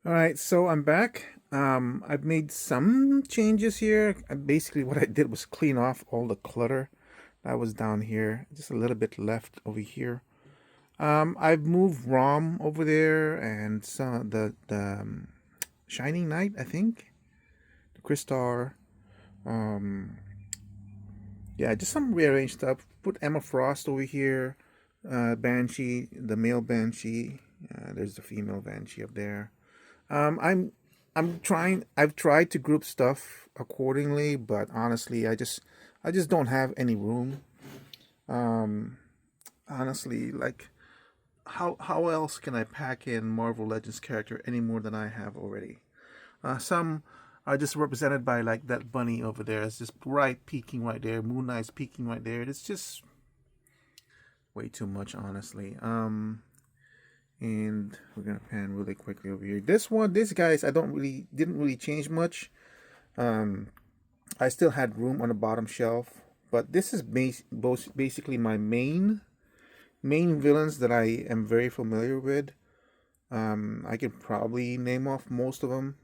All right, so I'm back. I've made some changes here. Basically, what I did was clean off all the clutter that was down here. Just a little bit left over here. I've moved ROM over there and some the Shining Knight, I think, the Crystar. Um, yeah, just some rearranged stuff. Put Emma Frost over here. Banshee, the male Banshee. There's the female Banshee up there. Um, I'm I'm trying. I've tried to group stuff accordingly, but honestly, I just don't have any room. Um, Honestly, like how else can I pack in Marvel Legends character any more than I have already? Some are just represented by like that bunny over there. It's just bright peeking right there. Moon Knight's peeking right there. It's just way too much, honestly. And we're gonna pan really quickly over here. This guys, I don't really didn't really change much. Um, I still had room on the bottom shelf, but this is basically my main villains that I am very familiar with. I can probably name off most of them.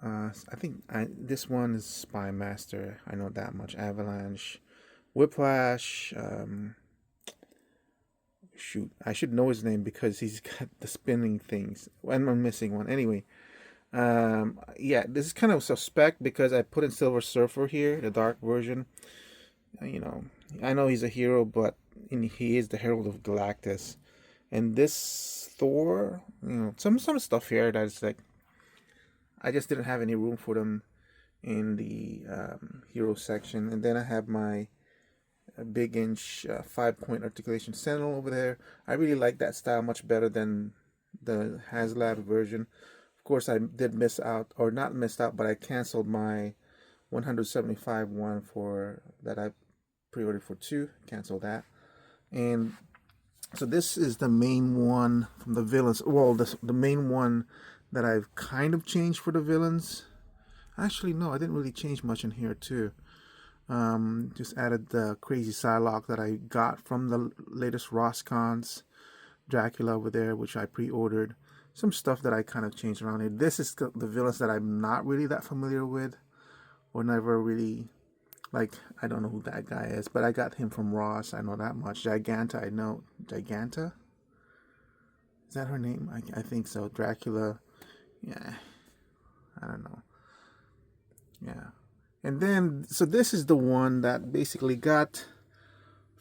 This one is Spy Master. I know that much. Avalanche, Whiplash. Shoot, I should know his name because he's got the spinning things. I'm missing one. Anyway, yeah, this is kind of suspect because I put in Silver Surfer here, the dark version. You know, I know he's a hero, but he is the Herald of Galactus. And this Thor, some stuff here that's like I just didn't have any room for them in the hero section. And then I have my big inch 5-point articulation Sentinel over there. I really like that style much better than the HasLab version. Of course, I did miss out, or not missed out, but I canceled my 175 one for that I pre-ordered for two. Cancel that. And so this is the main one from the villains. Well, the main one that I've kind of changed for the villains. Actually, no, I didn't really change much in here too. Just added the crazy Psylocke that I got from the latest Roscons. Dracula over there, which I pre-ordered. Some stuff that I kind of changed around here. This is the villains that I'm not really that familiar with, or never really like. I don't know who that guy is, but I got him from Ross. I know that much. Giganta, I know. Giganta? Is that her name? I think so. Dracula. Yeah, I don't know. Yeah. And then, so this is the one that basically got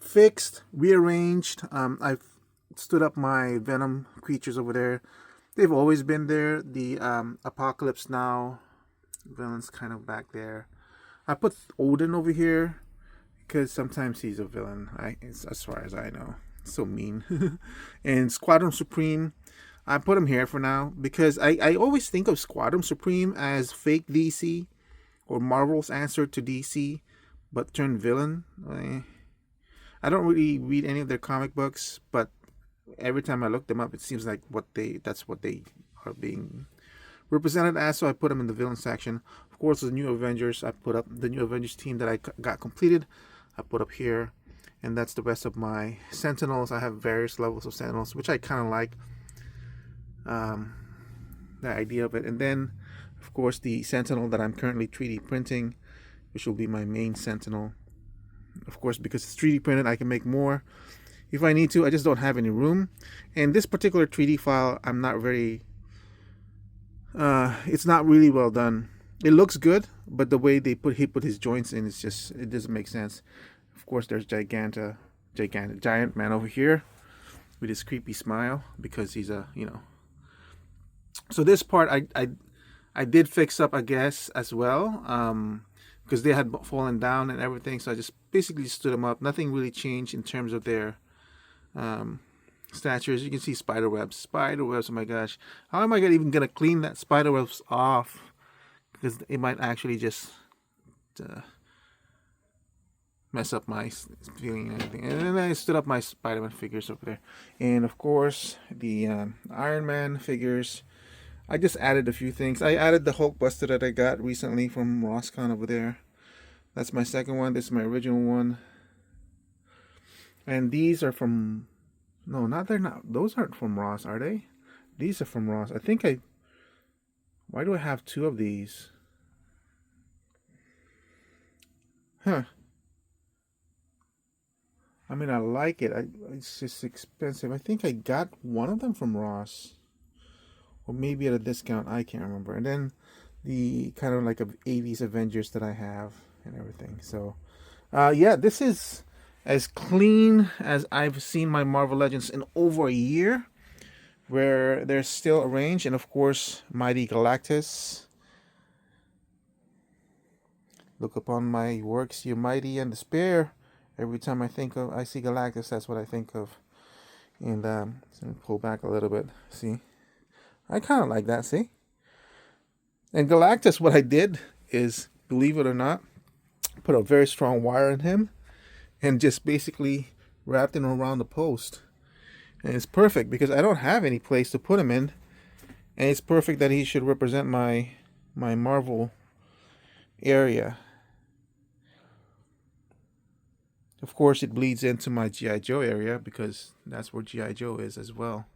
fixed, rearranged. I've stood up my Venom creatures over there. They've always been there. The Apocalypse Now villain's kind of back there. I put Odin over here because sometimes he's a villain. As far as I know, so mean. And Squadron Supreme, I put him here for now because I always think of Squadron Supreme as fake DC or Marvel's answer to DC, but turned villain. I don't really read any of their comic books, but every time I look them up, it seems like that's what they are being represented as. So I put them in the villain section. Of course, the New Avengers. I put up the New Avengers team that I got completed. I put up here, and that's the rest of my Sentinels. I have various levels of Sentinels, which I kind of like. The idea of it, and then of course the Sentinel that I'm currently 3D printing, which will be my main Sentinel. Of course, because it's 3D printed, I can make more if I need to. I just don't have any room. And this particular 3D file, I'm not very. It's not really well done. It looks good, but the way he put his joints in, it doesn't make sense. Of course, there's Giant Man over here with his creepy smile because he's a So this part I did fix up, I guess, as well, because they had fallen down and everything. So I just basically stood them up. Nothing really changed in terms of their statures. You can see spider webs. Spider webs, oh my gosh. How am I even going to clean that spider webs off? Because it might actually just mess up my feeling and everything. And then I stood up my Spider-Man figures over there. And of course, the Iron Man figures. I just added a few things. I added the Hulkbuster that I got recently from Roscon over there. That's my second one. This is my original one. And these are from... No, they're not. Those aren't from Ross, are they? These are from Ross. I think I Why do I have two of these? Huh. I mean, I like it. It's just expensive. I think I got one of them from Ross. Or maybe at a discount. I can't remember. And then the kind of like of 80s Avengers that I have and everything. So, yeah, this is as clean as I've seen my Marvel Legends in over a year, where they're still arranged. And of course, Mighty Galactus. Look upon my works, you mighty and despair. Every time I see Galactus, that's what I think of. And so let me pull back a little bit. See, I kind of like that. See, and Galactus, what I did is, believe it or not, put a very strong wire in him and just basically wrapped him around the post. And it's perfect because I don't have any place to put him in, and it's perfect that he should represent my Marvel area. Of course, it bleeds into my G.I. Joe area because that's where G.I. Joe is as well.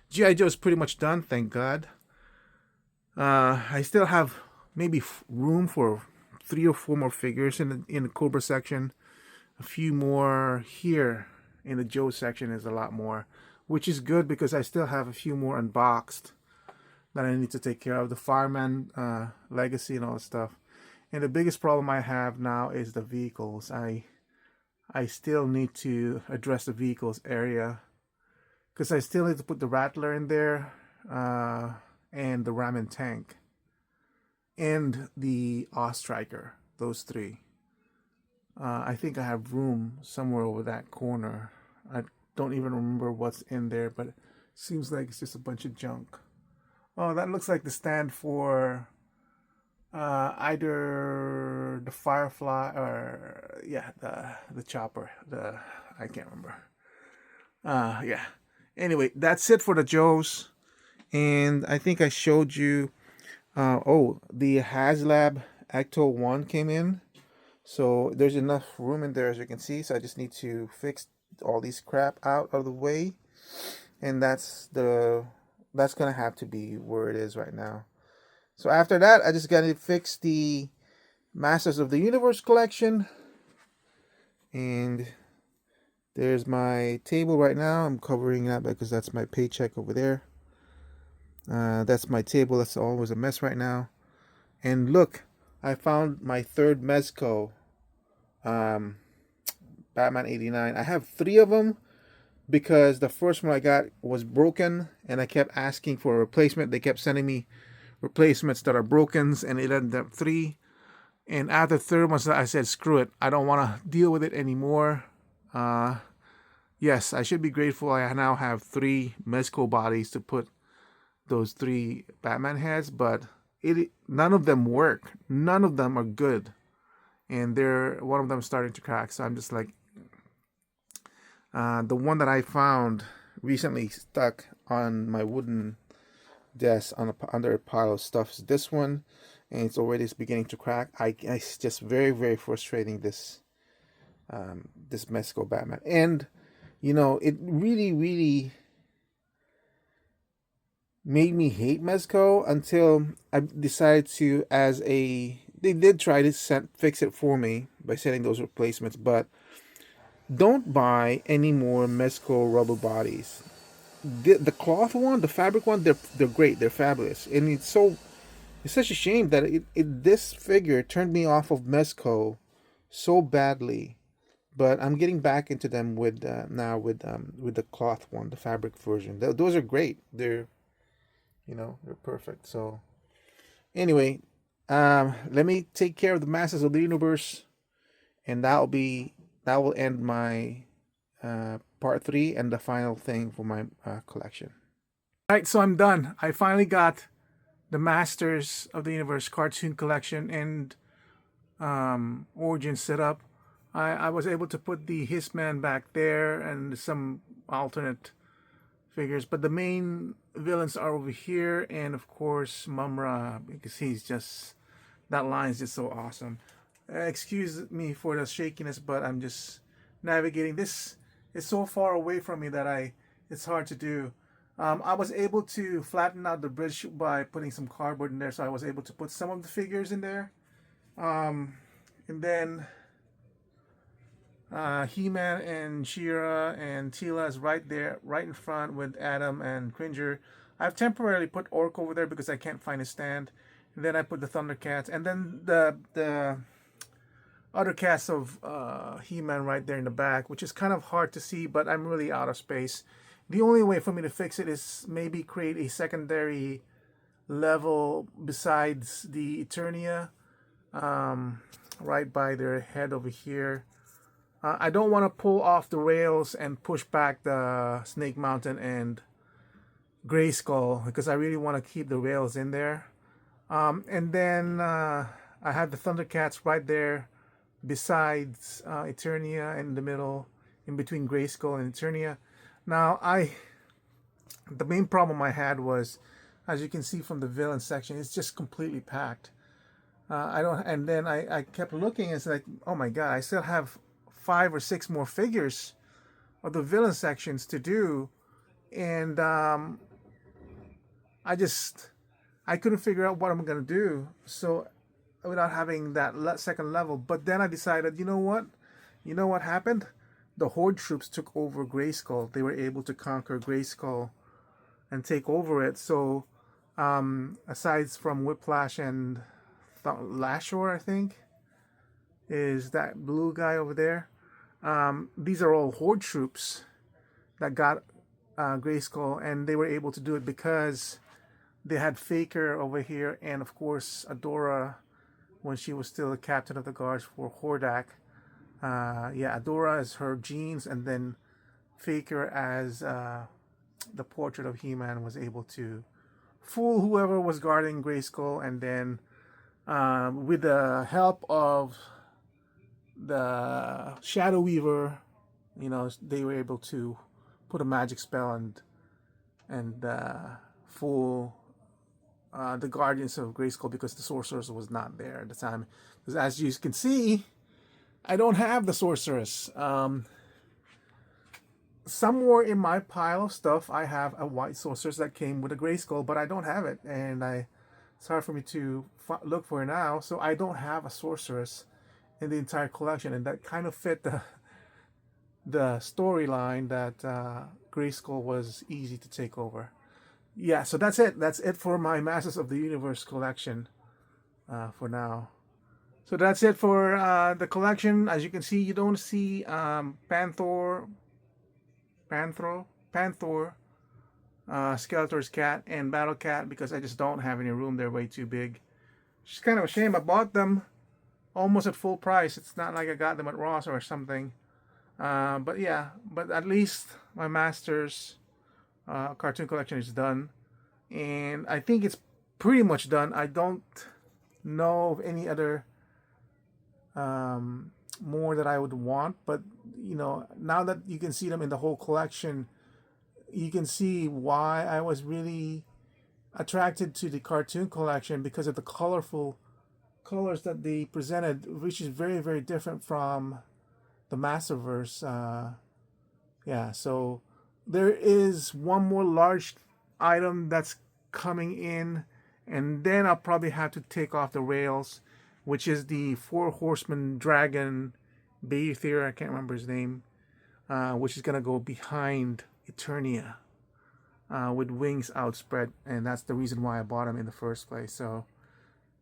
G.I. Joe is pretty much done, thank God. I still have maybe room for 3 or 4 more figures in the Cobra section. A few more here in the Joe section is a lot more, which is good because I still have a few more unboxed that I need to take care of. The Fireman Legacy and all that stuff. And the biggest problem I have now is the vehicles. I still need to address the vehicles area because I still need to put the Rattler in there and the Ramen Tank and the Ostriker, those 3. I think I have room somewhere over that corner. I don't even remember what's in there, but it seems like it's just a bunch of junk. Oh, that looks like the stand for either the Firefly or yeah, the Chopper. I can't remember. Yeah. Anyway, that's it for the Joes, and I think I showed you. The HasLab Ecto 1 came in, so there's enough room in there as you can see. So I just need to fix all these crap out of the way, and that's gonna have to be where it is right now. So after that, I just gotta fix the Masters of the Universe collection. And there's my table right now. I'm covering that because that's my paycheck over there. That's my table. That's always a mess right now. And look, I found my third Mezco Batman 89. I have 3 of them because the first one I got was broken and I kept asking for a replacement. They kept sending me replacements that are broken, and it ended up 3. And after the third one, I said, screw it. I don't want to deal with it anymore. Yes, I should be grateful I now have 3 Mezco bodies to put those 3 Batman heads, but none of them work. None of them are good. And one of them is starting to crack. So I'm just like, the one that I found recently stuck on my wooden desk under a pile of stuff is this one, and it's already beginning to crack. It's just very, very frustrating, this Mezco Batman. And it really, really made me hate Mezco until I decided to, they did try to fix it for me by sending those replacements, but don't buy any more Mezco rubber bodies. The cloth one, the fabric one, they're great, they're fabulous, and it's such a shame that this figure turned me off of Mezco so badly. But I'm getting back into them with now with the cloth one, the fabric version. Those are great. They're perfect. So anyway, let me take care of the Masters of the Universe, and that will end my part 3 and the final thing for my collection. All right, so I'm done. I finally got the Masters of the Universe cartoon collection and origin set up. I was able to put the Hissman back there and some alternate figures, but the main villains are over here, and of course Mumra, because that line is just so awesome. Excuse me for the shakiness, but I'm just navigating. This is so far away from me that it's hard to do. I was able to flatten out the bridge by putting some cardboard in there, so I was able to put some of the figures in there. And then He-Man and She-Ra and Teela is right there, right in front with Adam and Cringer. I've temporarily put Orc over there because I can't find a stand. And then I put the Thundercats, and then the other cast of He-Man right there in the back, which is kind of hard to see, but I'm really out of space. The only way for me to fix it is maybe create a secondary level besides the Eternia, right by their head over here. I don't want to pull off the rails and push back the Snake Mountain and Grayskull because I really want to keep the rails in there. And then I have the Thundercats right there besides Eternia in the middle, in between Grayskull and Eternia. Now, the main problem I had was, as you can see from the villain section, it's just completely packed. And then I kept looking and it's like, oh my god, I still have 5 or 6 more figures of the villain sections to do, and I couldn't figure out what I'm gonna do. So without having that second level, but then I decided, you know what happened? The Horde troops took over Grayskull. They were able to conquer Grayskull and take over it. So aside from Whiplash and Lashor, I think, is that blue guy over there. These are all Horde troops that got Grayskull, and they were able to do it because they had Faker over here, and of course Adora when she was still the captain of the guards for Hordak. Yeah, Adora as her genes, and then Faker as the portrait of He-Man was able to fool whoever was guarding Grayskull, and then with the help of the Shadow Weaver, they were able to put a magic spell and fool the Guardians of Grayskull because the Sorceress was not there at the time. Because as you can see, I don't have the Sorceress. Somewhere in my pile of stuff, I have a white Sorceress that came with a Grayskull, but I don't have it, and it's hard for me to look for it now. So I don't have a Sorceress in the entire collection, and that kind of fit the storyline that Grayskull was easy to take over. Yeah, so that's it. That's it for my Masters of the Universe collection for now. So that's it for the collection. As you can see, you don't see Panther, Skeletor's cat, and Battle Cat because I just don't have any room. They're way too big. It's kind of a shame. I bought them almost at full price. It's not like I got them at Ross or something. But yeah, but at least my Masters cartoon collection is done, and I think it's pretty much done. I don't know of any other more that I would want, but now that you can see them in the whole collection, you can see why I was really attracted to the cartoon collection, because of the colorful colors that they presented, which is very, very different from the Masterverse. Yeah, so there is one more large item that's coming in, and then I'll probably have to take off the rails, which is the 4 Horsemen Dragon Bather, I can't remember his name, which is going to go behind Eternia with wings outspread, and that's the reason why I bought him in the first place. So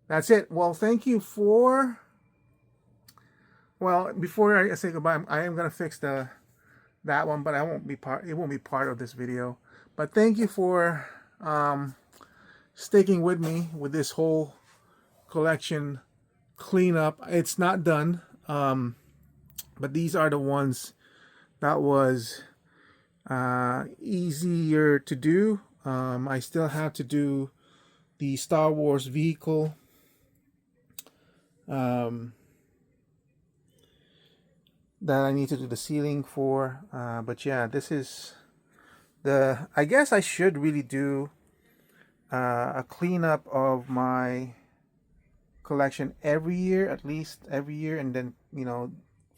that's it. Well, thank you for... Well, before I say goodbye, I am going to fix that one, but it won't be part of this video. But thank you for sticking with me with this whole collection cleanup. It's not done, but these are the ones that was easier to do. I still have to do the Star Wars vehicle. That I need to do the ceiling for, but yeah, this is I guess I should really do a cleanup of my collection every year, at least every year, and then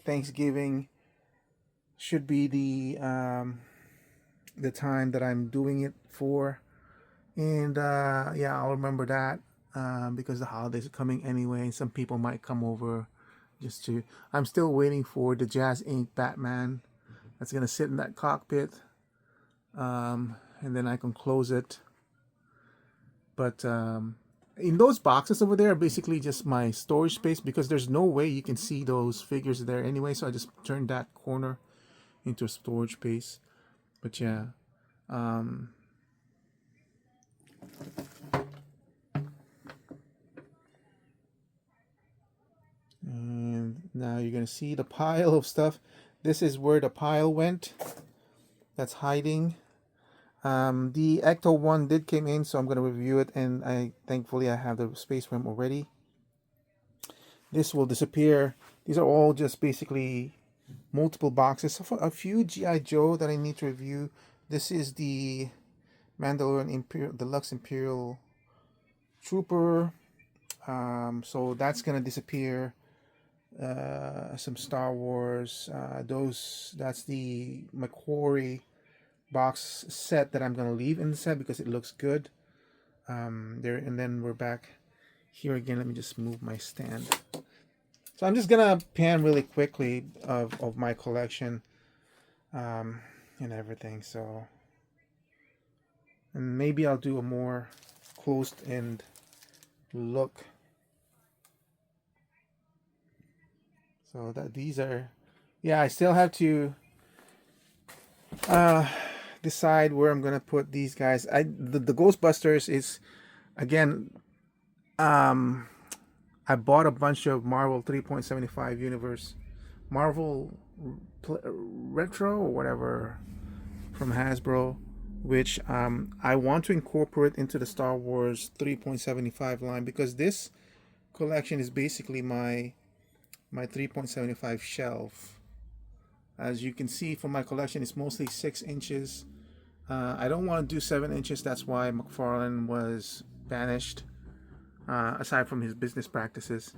Thanksgiving should be the the time that I'm doing it for. And yeah, I'll remember that because the holidays are coming anyway. Some people might come over just to. I'm still waiting for the Jazz Inc. Batman that's gonna sit in that cockpit, and then I can close it. But in those boxes over there are basically just my storage space because there's no way you can see those figures there anyway. So I just turned that corner into a storage space. But yeah. And now you're gonna see the pile of stuff. This is where the pile went. That's hiding. The Ecto one did came in, so I'm gonna review it, and thankfully I have the space for him already. This will disappear. These are all just basically multiple boxes. A few GI Joe that I need to review. This is the Mandalorian Imperial Deluxe Imperial Trooper. So that's gonna disappear. Some Star Wars. That's the McQuarrie box set that I'm gonna leave in the set because it looks good. There, and then we're back here again. Let me just move my stand. So I'm just gonna pan really quickly of my collection and everything. So, and maybe I'll do a more closed-end look. So that these are, yeah, I still have to decide where I'm gonna put these guys. The Ghostbusters is, again, I bought a bunch of Marvel 3.75 universe, Marvel Retro or whatever from Hasbro, which I want to incorporate into the Star Wars 3.75 line because this collection is basically my 3.75 shelf. As you can see from my collection, it's mostly 6 inches. I don't want to do 7 inches. That's why McFarlane was banished, aside from his business practices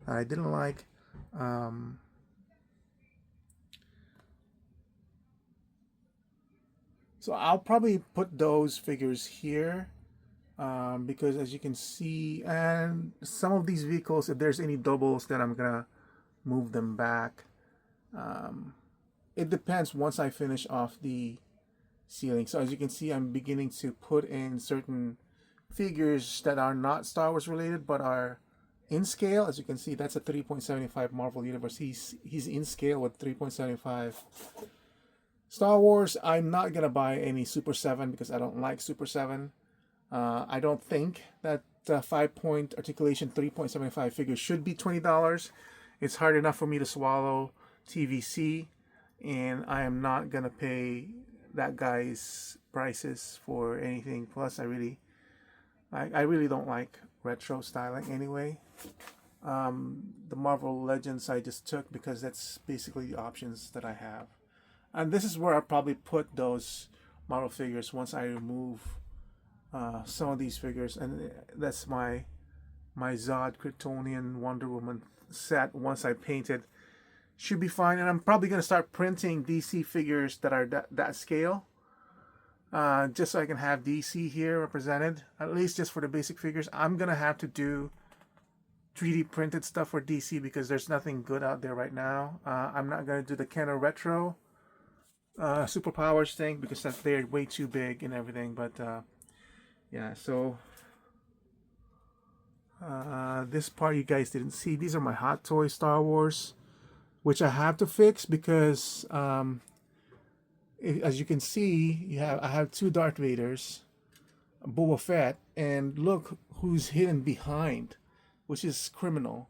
I didn't like. So I'll probably put those figures here because as you can see, and some of these vehicles, if there's any doubles, then I'm gonna move them back. It depends once I finish off the ceiling. So as you can see, I'm beginning to put in certain figures that are not Star Wars related but are in scale. As you can see, that's a 3.75 Marvel Universe. He's in scale with 3.75. Star Wars, I'm not gonna buy any Super 7 because I don't like Super 7. I don't think that 5-point articulation 3.75 figure should be $20. It's hard enough for me to swallow TVC, and I am not gonna pay that guy's prices for anything. Plus, I really don't like retro styling anyway. The Marvel Legends I just took because that's basically the options that I have. And this is where I'll probably put those Marvel figures once I remove some of these figures. And that's my Zod Kryptonian Wonder Woman set. Once I paint it, should be fine. And I'm probably going to start printing DC figures that are that scale. Just so I can have DC here represented, at least just for the basic figures. I'm going to have to do 3D printed stuff for DC because there's nothing good out there right now. I'm not going to do the Kenner Retro Superpowers thing because they're way too big and everything. But yeah, so this part you guys didn't see. These are my Hot Toy Star Wars, which I have to fix because as you can see, I have 2 Darth Vaders, Boba Fett, and look who's hidden behind, which is criminal,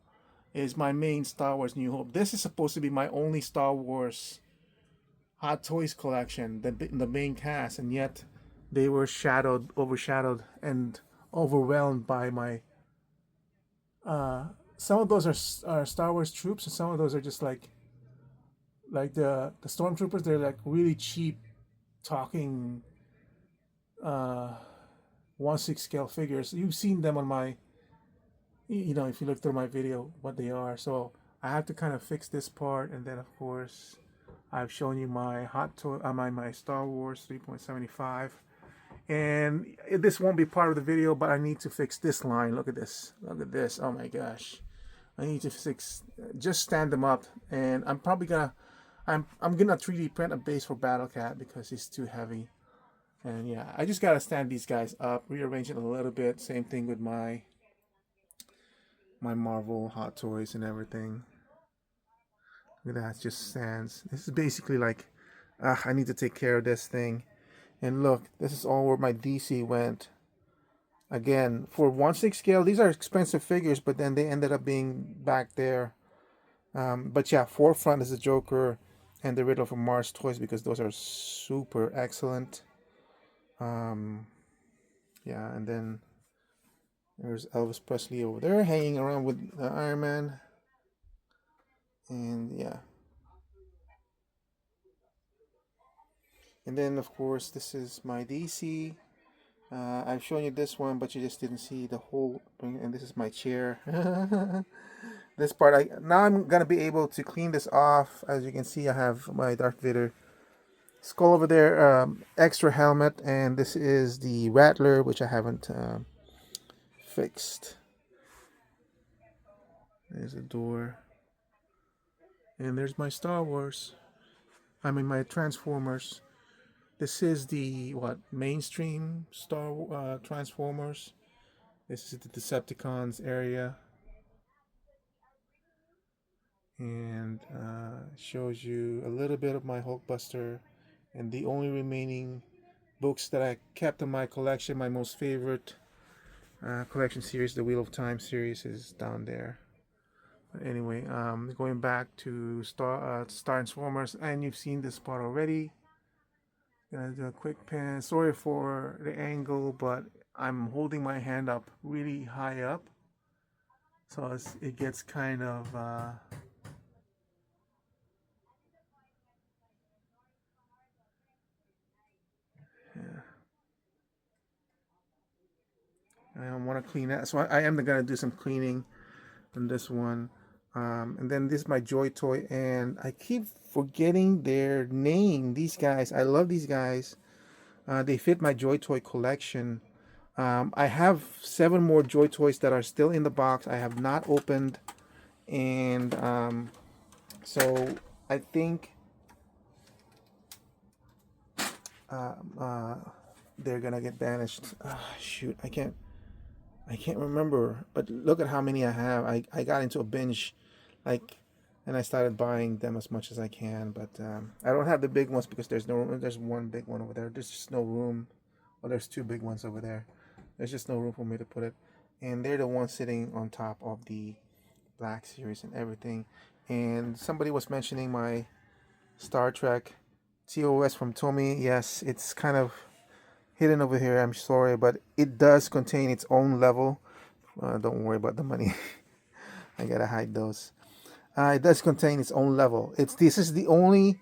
is my main Star Wars New Hope. This is supposed to be my only Star Wars Hot Toys collection, the main cast, and yet they were overshadowed, and overwhelmed by my. Some of those are Star Wars troops, and some of those are just like the stormtroopers. They're like really cheap, talking 1/6 scale figures. You've seen them on my, if you look through my video, what they are. So I have to kind of fix this part, and then of course I've shown you my hot toy, my Star Wars 3.75, and this won't be part of the video, but I need to fix this line. Look at this. Look at this. Oh my gosh. I need to fix, just stand them up, and I'm probably gonna, I'm gonna 3D print a base for Battle Cat because he's too heavy. And yeah, I just gotta stand these guys up, rearrange it a little bit. Same thing with my Marvel Hot Toys and everything. Look at that, it just stands. This is basically like, I need to take care of this thing. And look, this is all where my DC went. Again, for 1/6 scale, these are expensive figures, but then they ended up being back there. But yeah, forefront is the Joker and the Riddler from Mars Toys because those are super excellent. Yeah, and then there's Elvis Presley over there hanging around with Iron Man. And yeah. And then, of course, this is my DC. I've shown you this one, but you just didn't see the whole thing. And this is my chair. This part, now I'm gonna be able to clean this off. As you can see, I have my Darth Vader skull over there, extra helmet, and this is the Rattler, which I haven't fixed. There's a door, and there's my Star Wars. I mean my Transformers. This is the mainstream Transformers. This is the Decepticons area, and shows you a little bit of my Hulkbuster, and the only remaining books that I kept in my collection, my most favorite collection series, the Wheel of Time series, is down there. But anyway, going back to Star Transformers, and you've seen this part already. Gonna do a quick pan. Sorry for the angle, but I'm holding my hand up really high up, so it gets kind of yeah. I want to clean that, so I am gonna do some cleaning on this one. And then this is my Joy Toy, and I keep forgetting their name. These guys, I love these guys. They fit my Joy Toy collection. I have 7 more Joy Toys that are still in the box. I have not opened, and so I think they're gonna get banished. Shoot, I can't remember. But look at how many I have. I got into a binge, like, and I started buying them as much as I can. But I don't have the big ones because there's no room. There's one big one over there. There's just no room. Well, there's 2 big ones over there. There's just no room for me to put it. And they're the ones sitting on top of the Black Series and everything. And somebody was mentioning my Star Trek TOS from Tommy. Yes, it's kind of hidden over here. I'm sorry, but it does contain its own level. Don't worry about the money. I gotta hide those. It does contain its own level. This is the only.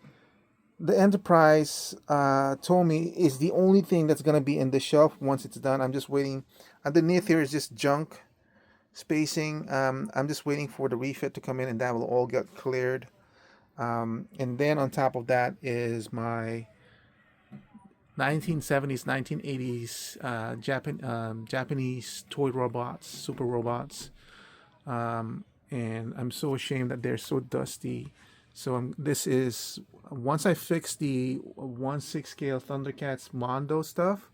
The Enterprise Tommy is the only thing that's gonna be in the shelf once it's done. I'm just waiting. Underneath here is just junk spacing. I'm just waiting for the refit to come in, and that will all get cleared. And then on top of that is my 1970s, 1980s Japanese toy robots, super robots. And I'm so ashamed that they're so dusty. So this is, once I fix the 1/6 scale Thundercats Mondo stuff,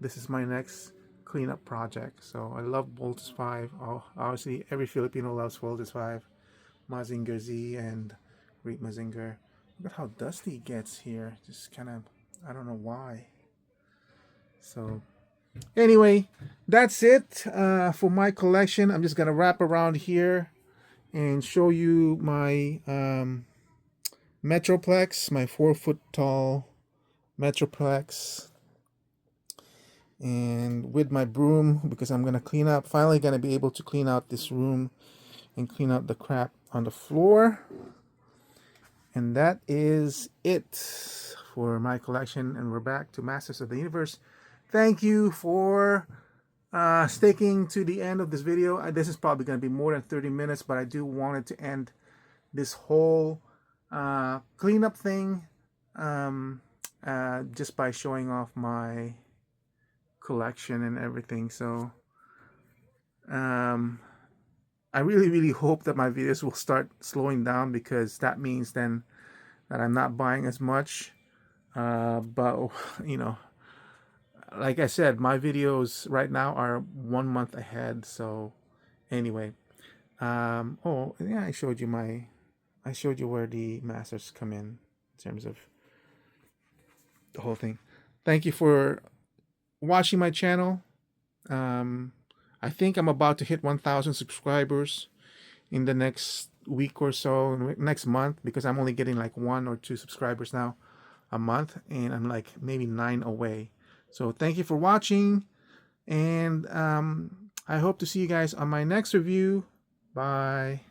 this is my next cleanup project. So I love Voltus 5. Oh, obviously, every Filipino loves Voltus 5. Mazinger Z and Great Mazinger. Look at how dusty it gets here. Just kind of, I don't know why. So anyway, that's it for my collection. I'm just going to wrap around here and show you my Metroplex, my 4-foot tall Metroplex. And with my broom, because I'm going to clean up, finally going to be able to clean out this room and clean out the crap on the floor. And that is it for my collection. And we're back to Masters of the Universe. Thank you for sticking to the end of this video. This is probably going to be more than 30 minutes, but I do want it to end this whole cleanup thing, just by showing off my collection and everything. So I really hope that my videos will start slowing down, because that means then that I'm not buying as much. But you know, like I said, my videos right now are 1 month ahead. So anyway, oh yeah, I showed you where the masters come in terms of the whole thing. Thank you for watching my channel. Um, I think I'm about to hit 1,000 subscribers in the next week or so, next month, because I'm only getting like 1 or 2 subscribers now a month, and I'm like maybe 9 away. So thank you for watching, and I hope to see you guys on my next review. Bye.